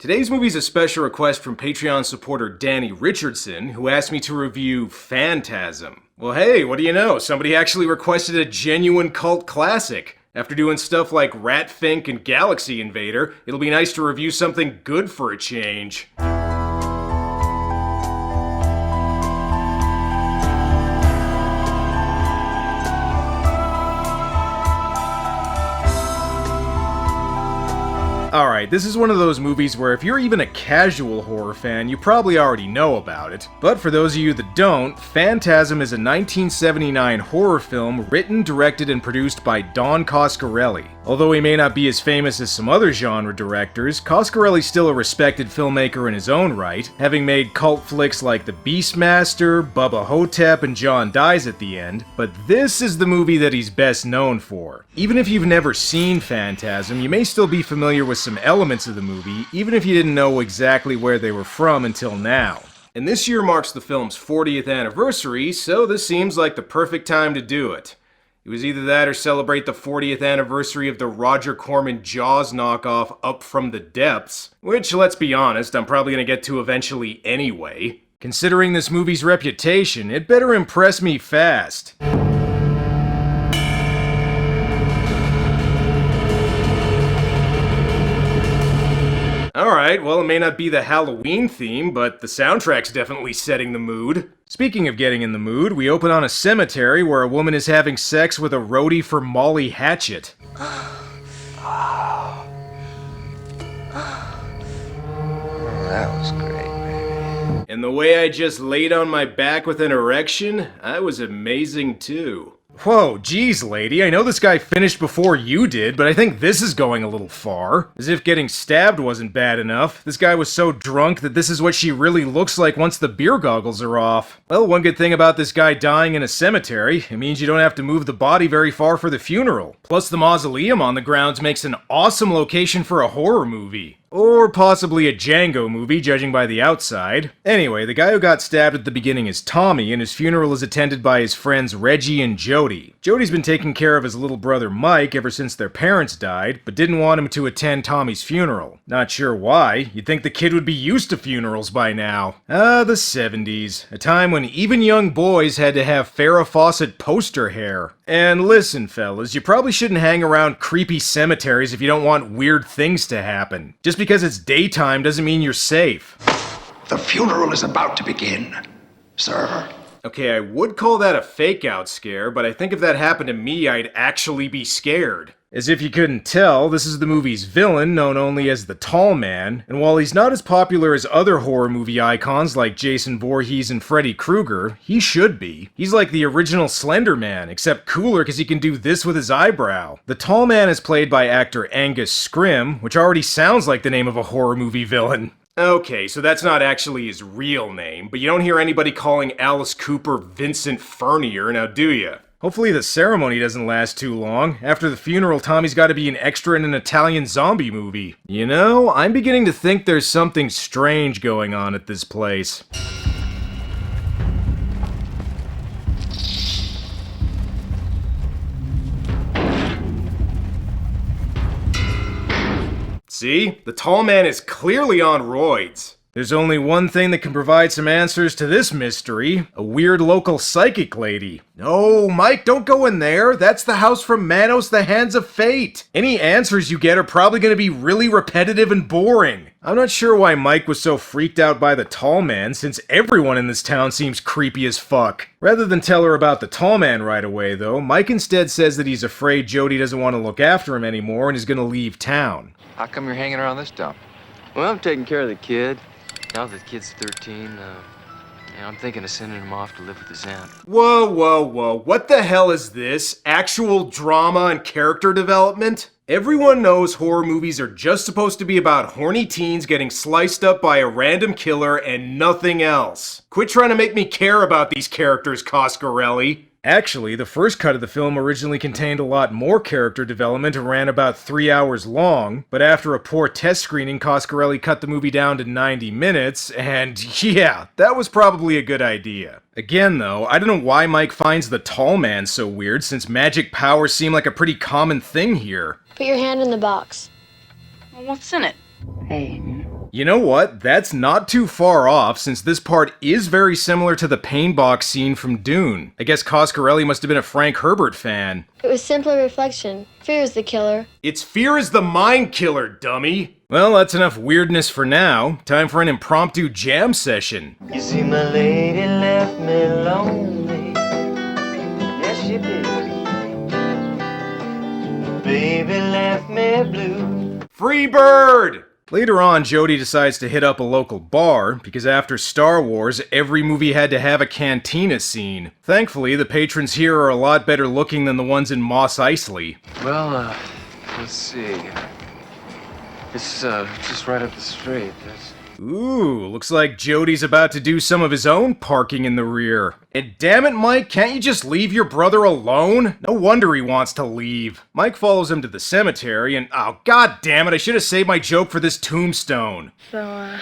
Today's movie's a special request from Patreon supporter Danny Richardson, who asked me to review Phantasm. Well, hey, what do you know? Somebody actually requested a genuine cult classic. After doing stuff like Ratfink and Galaxy Invader, it'll be nice to review something good for a change. Alright, this is one of those movies where if you're even a casual horror fan, you probably already know about it. But for those of you that don't, Phantasm is a 1979 horror film written, directed, and produced by Don Coscarelli. Although he may not be as famous as some other genre directors, Coscarelli's still a respected filmmaker in his own right, having made cult flicks like The Beastmaster, Bubba Hotep, and John Dies at the End, but this is the movie that he's best known for. Even if you've never seen Phantasm, you may still be familiar with some elements of the movie, even if you didn't know exactly where they were from until now. And this year marks the film's 40th anniversary, so this seems like the perfect time to do it. It was either that or celebrate the 40th anniversary of the Roger Corman Jaws knockoff Up From the Depths, which, let's be honest, I'm probably gonna get to eventually anyway. Considering this movie's reputation, it better impress me fast. Alright, well, it may not be the Halloween theme, but the soundtrack's definitely setting the mood. Speaking of getting in the mood, we open on a cemetery where a woman is having sex with a roadie for Molly Hatchet. That was great, baby. And the way I just laid on my back with an erection, I was amazing too. Whoa, geez, lady, I know this guy finished before you did, but I think this is going a little far. As if getting stabbed wasn't bad enough. This guy was so drunk that this is what she really looks like once the beer goggles are off. Well, one good thing about this guy dying in a cemetery, it means you don't have to move the body very far for the funeral. Plus, the mausoleum on the grounds makes an awesome location for a horror movie. Or possibly a Django movie, judging by the outside. Anyway, the guy who got stabbed at the beginning is Tommy, and his funeral is attended by his friends Reggie and Jody. Jody's been taking care of his little brother Mike ever since their parents died, but didn't want him to attend Tommy's funeral. Not sure why. You'd think the kid would be used to funerals by now. The 70s. A time when even young boys had to have Farrah Fawcett poster hair. And listen, fellas, you probably shouldn't hang around creepy cemeteries if you don't want weird things to happen. Just because it's daytime doesn't mean you're safe. The funeral is about to begin, sir. Okay, I would call that a fake-out scare, but I think if that happened to me, I'd actually be scared. As if you couldn't tell, this is the movie's villain, known only as the Tall Man, and while he's not as popular as other horror movie icons like Jason Voorhees and Freddy Krueger, he should be. He's like the original Slender Man, except cooler because he can do this with his eyebrow. The Tall Man is played by actor Angus Scrimm, which already sounds like the name of a horror movie villain. Okay, so that's not actually his real name, but you don't hear anybody calling Alice Cooper Vincent Furnier, now do ya? Hopefully the ceremony doesn't last too long. After the funeral, Tommy's gotta be an extra in an Italian zombie movie. You know, I'm beginning to think there's something strange going on at this place. See? The Tall Man is clearly on roids. There's only one thing that can provide some answers to this mystery. A weird local psychic lady. No, Mike, don't go in there. That's the house from Manos, the Hands of Fate. Any answers you get are probably going to be really repetitive and boring. I'm not sure why Mike was so freaked out by the Tall Man, since everyone in this town seems creepy as fuck. Rather than tell her about the Tall Man right away, though, Mike instead says that he's afraid Jody doesn't want to look after him anymore and is going to leave town. How come you're hanging around this dump? Well, I'm taking care of the kid. Now that the kid's 13, I'm thinking of sending him off to live with his aunt. Whoa, whoa, whoa. What the hell is this? Actual drama and character development? Everyone knows horror movies are just supposed to be about horny teens getting sliced up by a random killer and nothing else. Quit trying to make me care about these characters, Coscarelli. Actually, the first cut of the film originally contained a lot more character development and ran about 3 hours long, but after a poor test screening, Coscarelli cut the movie down to 90 minutes, and yeah, that was probably a good idea. Again though, I don't know why Mike finds the Tall Man so weird, since magic powers seem like a pretty common thing here. Put your hand in the box. Well, what's in it? Hey, You know what? That's not too far off, since this part is very similar to the pain box scene from Dune. I guess Coscarelli must have been a Frank Herbert fan. It was simply reflection. Fear is the killer. It's fear is the mind killer, dummy! Well, that's enough weirdness for now. Time for an impromptu jam session. You see, my lady left me lonely. Yes, she did. Baby left me blue. Free bird! Later on, Jody decides to hit up a local bar, because after Star Wars, every movie had to have a cantina scene. Thankfully, the patrons here are a lot better looking than the ones in Mos Eisley. Well, let's see. It's just right up the street. Ooh, looks like Jody's about to do some of his own parking in the rear. And damn it, Mike, can't you just leave your brother alone? No wonder he wants to leave. Mike follows him to the cemetery and, oh, god damn it, I should have saved my joke for this tombstone. So,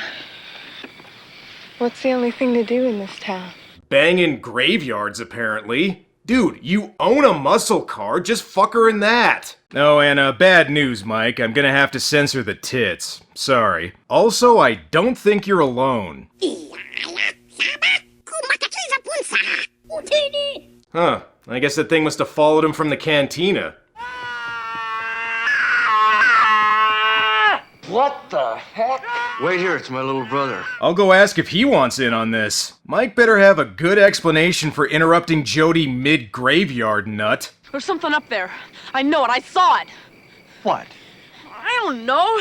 what's the only thing to do in this town? Banging graveyards, apparently. Dude, you own a muscle car, just fuck her in that. Oh, and bad news, Mike, I'm gonna have to censor the tits. Sorry. Also, I don't think you're alone. Huh, I guess that thing must have followed him from the cantina. What the heck? Wait here, it's my little brother. I'll go ask if he wants in on this. Mike better have a good explanation for interrupting Jody mid-graveyard nut. There's something up there. I know it. I saw it. What? I don't know.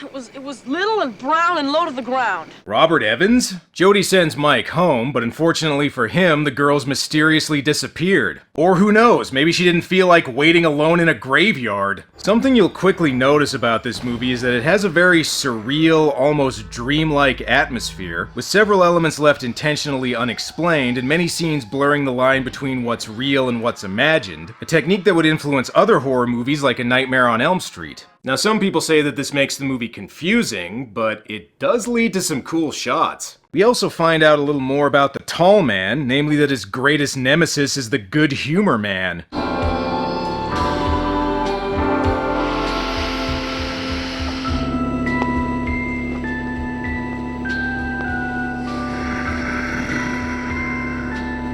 It was little and brown and low to the ground. Robert Evans? Jody sends Mike home, but unfortunately for him, the girls mysteriously disappeared. Or who knows, maybe she didn't feel like waiting alone in a graveyard. Something you'll quickly notice about this movie is that it has a very surreal, almost dreamlike atmosphere, with several elements left intentionally unexplained and many scenes blurring the line between what's real and what's imagined, a technique that would influence other horror movies like A Nightmare on Elm Street. Now, some people say that this makes the movie confusing, but it does lead to some cool shots. We also find out a little more about the Tall Man, namely that his greatest nemesis is the Good Humor Man.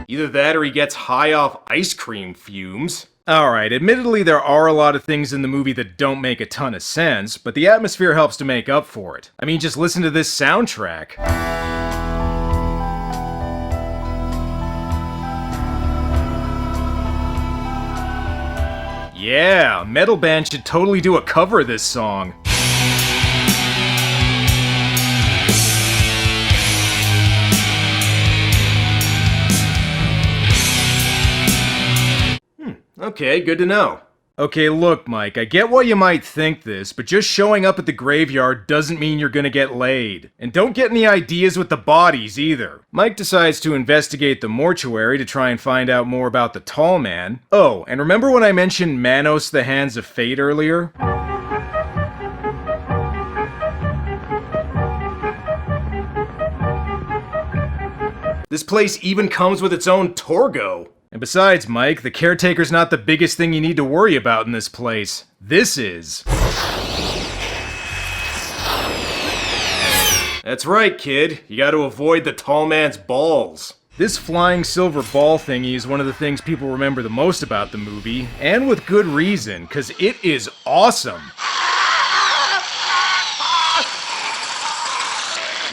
Either that or he gets high off ice cream fumes. Alright, admittedly there are a lot of things in the movie that don't make a ton of sense, but the atmosphere helps to make up for it. I mean, just listen to this soundtrack. Yeah, a metal band should totally do a cover of this song. Okay, good to know. Okay, look, Mike, I get why you might think this, but just showing up at the graveyard doesn't mean you're gonna get laid. And don't get any ideas with the bodies, either. Mike decides to investigate the mortuary to try and find out more about the Tall Man. Oh, and remember when I mentioned Manos the Hands of Fate earlier? This place even comes with its own Torgo. And besides, Mike, the caretaker's not the biggest thing you need to worry about in this place. This is. That's right, kid. You gotta avoid the Tall Man's balls. This flying silver ball thingy is one of the things people remember the most about the movie, and with good reason, because it is awesome.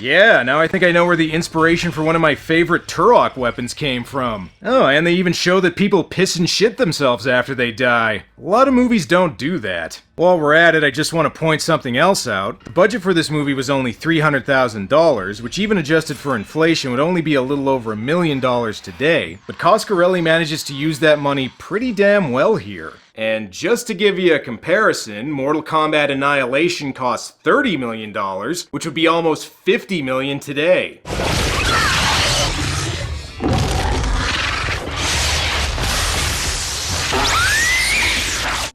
Yeah, now I think I know where the inspiration for one of my favorite Turok weapons came from. Oh, and they even show that people piss and shit themselves after they die. A lot of movies don't do that. While we're at it, I just want to point something else out. The budget for this movie was only $300,000, which even adjusted for inflation would only be a little over $1 million today, but Coscarelli manages to use that money pretty damn well here. And just to give you a comparison, Mortal Kombat Annihilation costs $30 million, which would be almost $50 million today.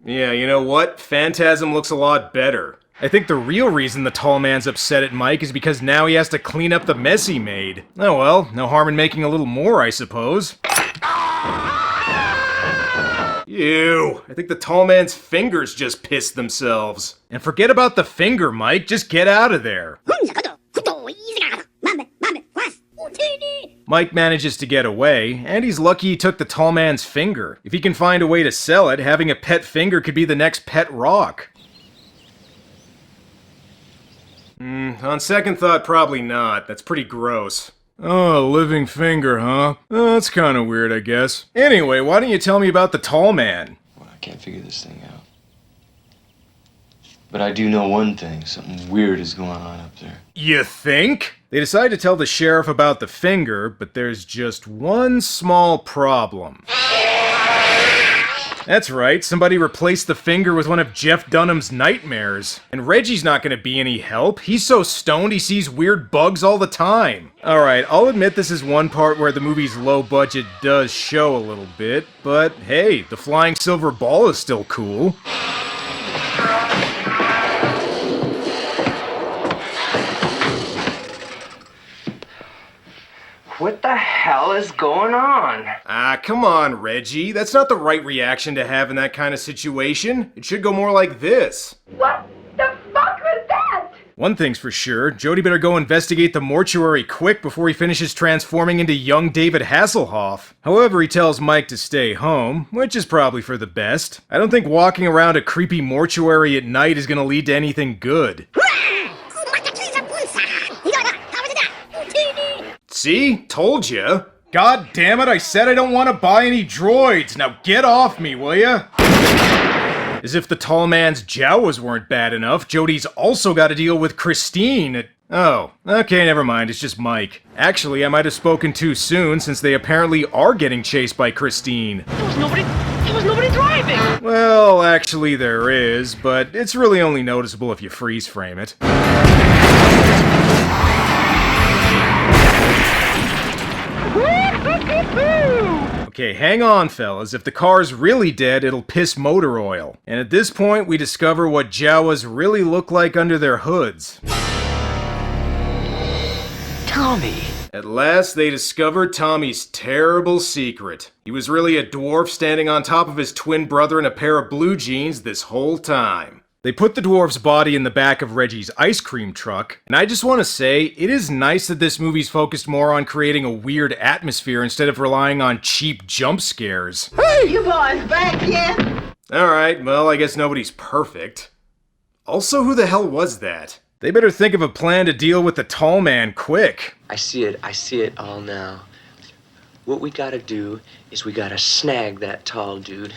Yeah, you know what? Phantasm looks a lot better. I think the real reason the Tall Man's upset at Mike is because now he has to clean up the mess he made. Oh well, no harm in making a little more, I suppose. Ew, I think the tall man's fingers just pissed themselves. And forget about the finger, Mike, just get out of there. Mike manages to get away, and he's lucky he took the tall man's finger. If he can find a way to sell it, having a pet finger could be the next pet rock. On second thought, probably not. That's pretty gross. Oh, a living finger, huh? That's kind of weird, I guess. Anyway, why don't you tell me about the tall man? Well, I can't figure this thing out. But I do know one thing. Something weird is going on up there. You think? They decide to tell the sheriff about the finger, but there's just one small problem. That's right, somebody replaced the finger with one of Jeff Dunham's nightmares. And Reggie's not gonna be any help. He's so stoned he sees weird bugs all the time. Alright, I'll admit this is one part where the movie's low budget does show a little bit, but hey, the flying silver ball is still cool. What the hell is going on? Ah, come on, Reggie. That's not the right reaction to have in that kind of situation. It should go more like this. What the fuck was that? One thing's for sure, Jody better go investigate the mortuary quick before he finishes transforming into young David Hasselhoff. However, he tells Mike to stay home, which is probably for the best. I don't think walking around a creepy mortuary at night is gonna lead to anything good. See? Told ya. God damn it, I said I don't want to buy any droids. Now get off me, will ya? As if the tall man's Jawas weren't bad enough, Jody's also got to deal with Christine. Oh, okay, never mind, it's just Mike. Actually, I might have spoken too soon since they apparently are getting chased by Christine. There was nobody driving. Well, actually there is, but it's really only noticeable if you freeze frame it. Okay, hang on, fellas. If the car's really dead, it'll piss motor oil. And at this point, we discover what Jawas really look like under their hoods. Tommy. At last, they discovered Tommy's terrible secret. He was really a dwarf standing on top of his twin brother in a pair of blue jeans this whole time. They put the dwarf's body in the back of Reggie's ice cream truck, and I just want to say, it is nice that this movie's focused more on creating a weird atmosphere instead of relying on cheap jump scares. Hey, you boys back yet? Alright, well, I guess nobody's perfect. Also, who the hell was that? They better think of a plan to deal with the tall man quick. I see it all now. What we gotta do is we gotta snag that tall dude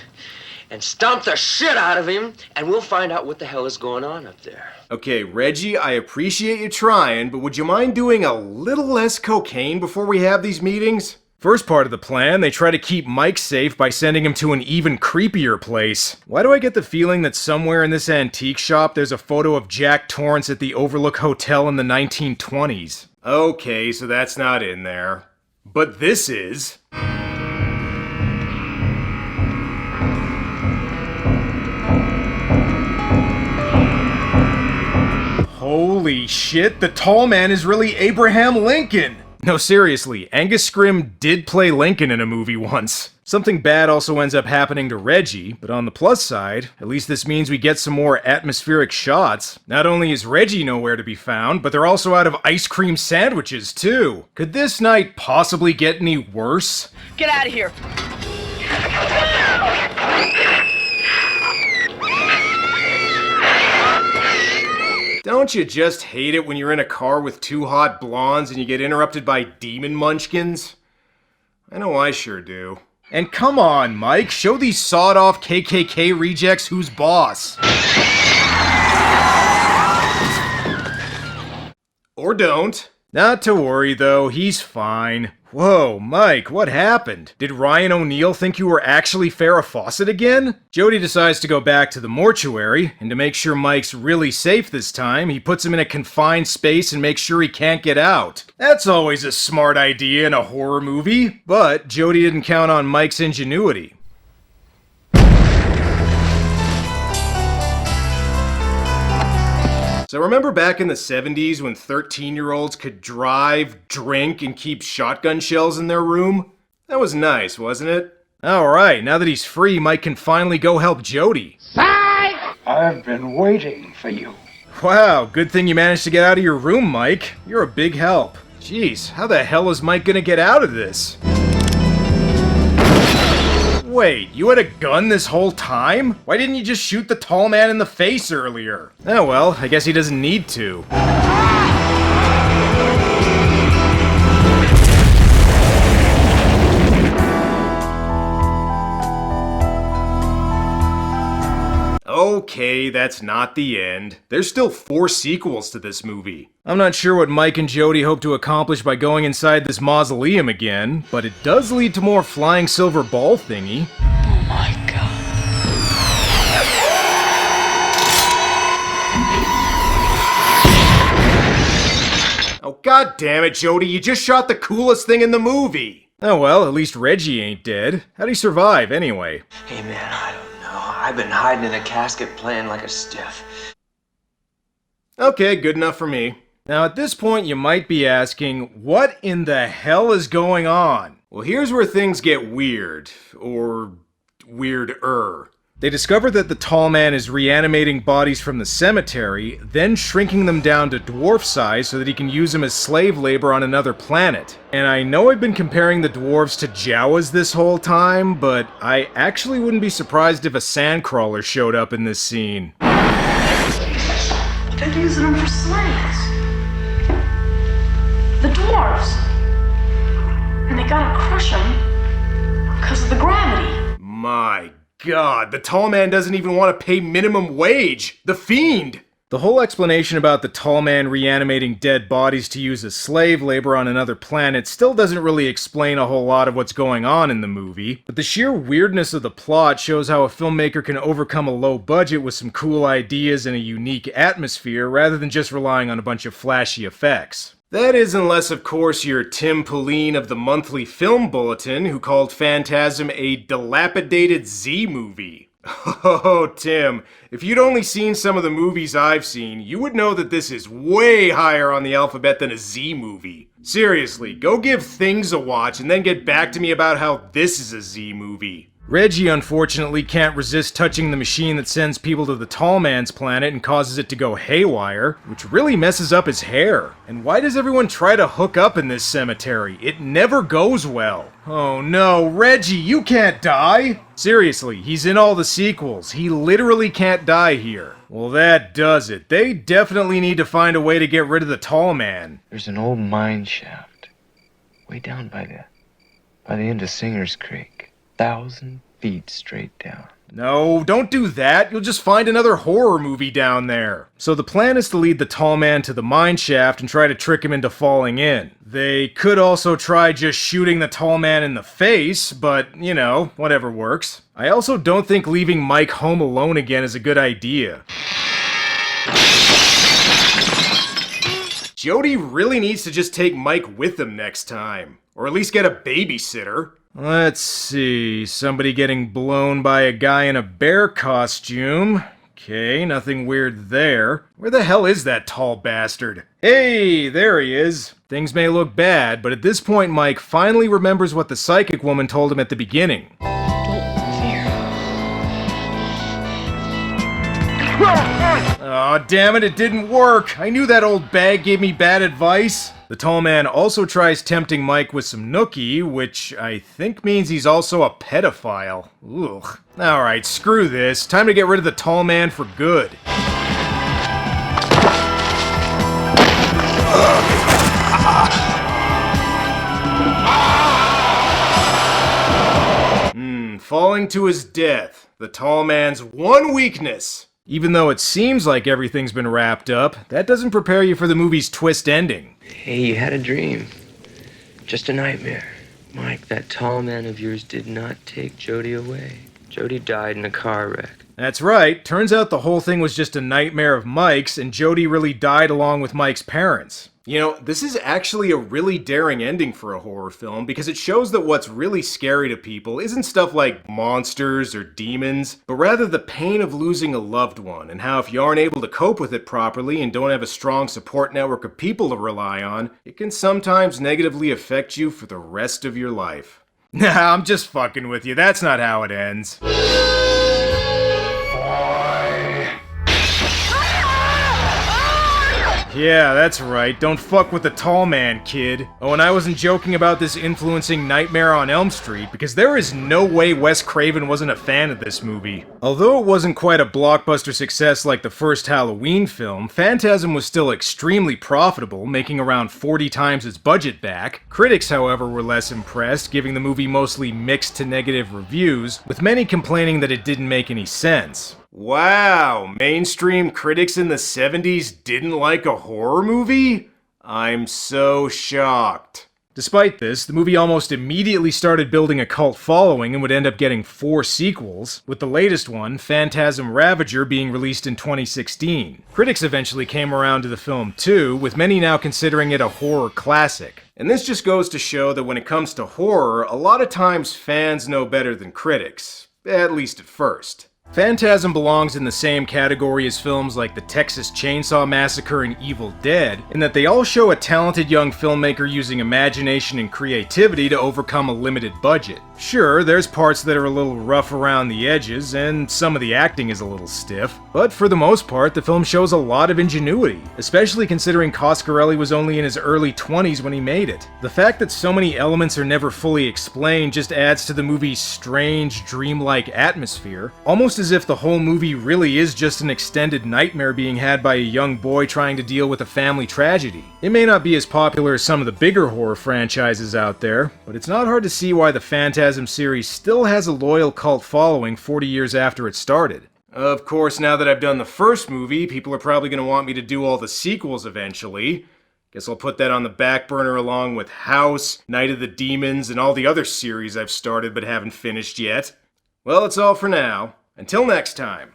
and stomp the shit out of him, and we'll find out what the hell is going on up there. Okay, Reggie, I appreciate you trying, but would you mind doing a little less cocaine before we have these meetings? First part of the plan, they try to keep Mike safe by sending him to an even creepier place. Why do I get the feeling that somewhere in this antique shop there's a photo of Jack Torrance at the Overlook Hotel in the 1920s? Okay, so that's not in there. But this is. Holy shit, the tall man is really Abraham Lincoln! No, seriously, Angus Scrimm did play Lincoln in a movie once. Something bad also ends up happening to Reggie, but on the plus side, at least this means we get some more atmospheric shots. Not only is Reggie nowhere to be found, but they're also out of ice cream sandwiches too. Could this night possibly get any worse? Get out of here. Don't you just hate it when you're in a car with two hot blondes and you get interrupted by demon munchkins? I know I sure do. And come on, Mike, show these sawed-off KKK rejects who's boss. Or don't. Not to worry, though, he's fine. Whoa, Mike, what happened? Did Ryan O'Neal think you were actually Farrah Fawcett again? Jody decides to go back to the mortuary, and to make sure Mike's really safe this time, he puts him in a confined space and makes sure he can't get out. That's always a smart idea in a horror movie, but Jody didn't count on Mike's ingenuity. So remember back in the 70s when 13-year-olds could drive, drink, and keep shotgun shells in their room? That was nice, wasn't it? Alright, now that he's free, Mike can finally go help Jody. I've been waiting for you. Wow, good thing you managed to get out of your room, Mike. You're a big help. Jeez, how the hell is Mike gonna get out of this? Wait, you had a gun this whole time? Why didn't you just shoot the tall man in the face earlier? Oh well, I guess he doesn't need to. Okay, that's not the end. There's still 4 sequels to this movie. I'm not sure what Mike and Jody hope to accomplish by going inside this mausoleum again, but it does lead to more flying silver ball thingy. Oh my God. Oh god damn it, Jody, you just shot the coolest thing in the movie! Oh well, at least Reggie ain't dead. How'd he survive, anyway? Hey, man, I don't know. I've been hiding in a casket playing like a stiff. Okay, good enough for me. Now at this point you might be asking, what in the hell is going on? Well, here's where things get weird. Or weirder. They discover that the tall man is reanimating bodies from the cemetery, then shrinking them down to dwarf size so that he can use them as slave labor on another planet. And I know I've been comparing the dwarves to Jawas this whole time, but I actually wouldn't be surprised if a sandcrawler showed up in this scene. They're using them for slaves. The dwarves. And they gotta crush them because of the gravity. My God, the tall man doesn't even want to pay minimum wage! The fiend! The whole explanation about the tall man reanimating dead bodies to use as slave labor on another planet still doesn't really explain a whole lot of what's going on in the movie, but the sheer weirdness of the plot shows how a filmmaker can overcome a low budget with some cool ideas and a unique atmosphere rather than just relying on a bunch of flashy effects. That is unless, of course, you're Tim Pauline of the Monthly Film Bulletin, who called Phantasm a dilapidated Z movie. Oh, Tim, if you'd only seen some of the movies I've seen, you would know that this is way higher on the alphabet than a Z movie. Seriously, go give Things a watch and then get back to me about how this is a Z movie. Reggie, unfortunately, can't resist touching the machine that sends people to the tall man's planet and causes it to go haywire, which really messes up his hair. And why does everyone try to hook up in this cemetery? It never goes well. Oh no, Reggie, you can't die! Seriously, he's in all the sequels. He literally can't die here. Well, that does it. They definitely need to find a way to get rid of the tall man. There's an old mine shaft way down by the end of Singer's Creek. 1,000 feet straight down. No, don't do that. You'll just find another horror movie down there. So the plan is to lead the tall man to the mine shaft and try to trick him into falling in. They could also try just shooting the tall man in the face, but, you know, whatever works. I also don't think leaving Mike home alone again is a good idea. Jody really needs to just take Mike with him next time. Or at least get a babysitter. Let's see, somebody getting blown by a guy in a bear costume. Okay, nothing weird there. Where the hell is that tall bastard? Hey, there he is. Things may look bad, but at this point Mike finally remembers what the psychic woman told him at the beginning. Aw, damn it, it didn't work! I knew that old bag gave me bad advice. The tall man also tries tempting Mike with some nookie, which I think means he's also a pedophile. Ugh. Alright, screw this. Time to get rid of the tall man for good. Falling to his death. The tall man's one weakness. Even though it seems like everything's been wrapped up, that doesn't prepare you for the movie's twist ending. Hey, you had a dream. Just a nightmare. Mike, that tall man of yours did not take Jody away. Jody died in a car wreck. That's right. Turns out the whole thing was just a nightmare of Mike's, and Jody really died along with Mike's parents. You know, this is actually a really daring ending for a horror film because it shows that what's really scary to people isn't stuff like monsters or demons, but rather the pain of losing a loved one, and how if you aren't able to cope with it properly and don't have a strong support network of people to rely on, it can sometimes negatively affect you for the rest of your life. Nah, I'm just fucking with you. That's not how it ends. Yeah, that's right. Don't fuck with the tall man, kid. Oh, and I wasn't joking about this influencing Nightmare on Elm Street, because there is no way Wes Craven wasn't a fan of this movie. Although it wasn't quite a blockbuster success like the first Halloween film, Phantasm was still extremely profitable, making around 40 times its budget back. Critics, however, were less impressed, giving the movie mostly mixed to negative reviews, with many complaining that it didn't make any sense. Wow, mainstream critics in the 70s didn't like a horror movie? I'm so shocked. Despite this, the movie almost immediately started building a cult following and would end up getting 4 sequels, with the latest one, Phantasm Ravager, being released in 2016. Critics eventually came around to the film too, with many now considering it a horror classic. And this just goes to show that when it comes to horror, a lot of times fans know better than critics, at least at first. Phantasm belongs in the same category as films like The Texas Chainsaw Massacre and Evil Dead, in that they all show a talented young filmmaker using imagination and creativity to overcome a limited budget. Sure, there's parts that are a little rough around the edges, and some of the acting is a little stiff, but for the most part, the film shows a lot of ingenuity, especially considering Coscarelli was only in his early 20s when he made it. The fact that so many elements are never fully explained just adds to the movie's strange, dreamlike atmosphere, almost as if the whole movie really is just an extended nightmare being had by a young boy trying to deal with a family tragedy. It may not be as popular as some of the bigger horror franchises out there, but it's not hard to see why the Phantasm series still has a loyal cult following 40 years after it started. Of course, now that I've done the first movie, people are probably going to want me to do all the sequels eventually. Guess I'll put that on the back burner along with House, Night of the Demons, and all the other series I've started but haven't finished yet. Well, that's all for now. Until next time.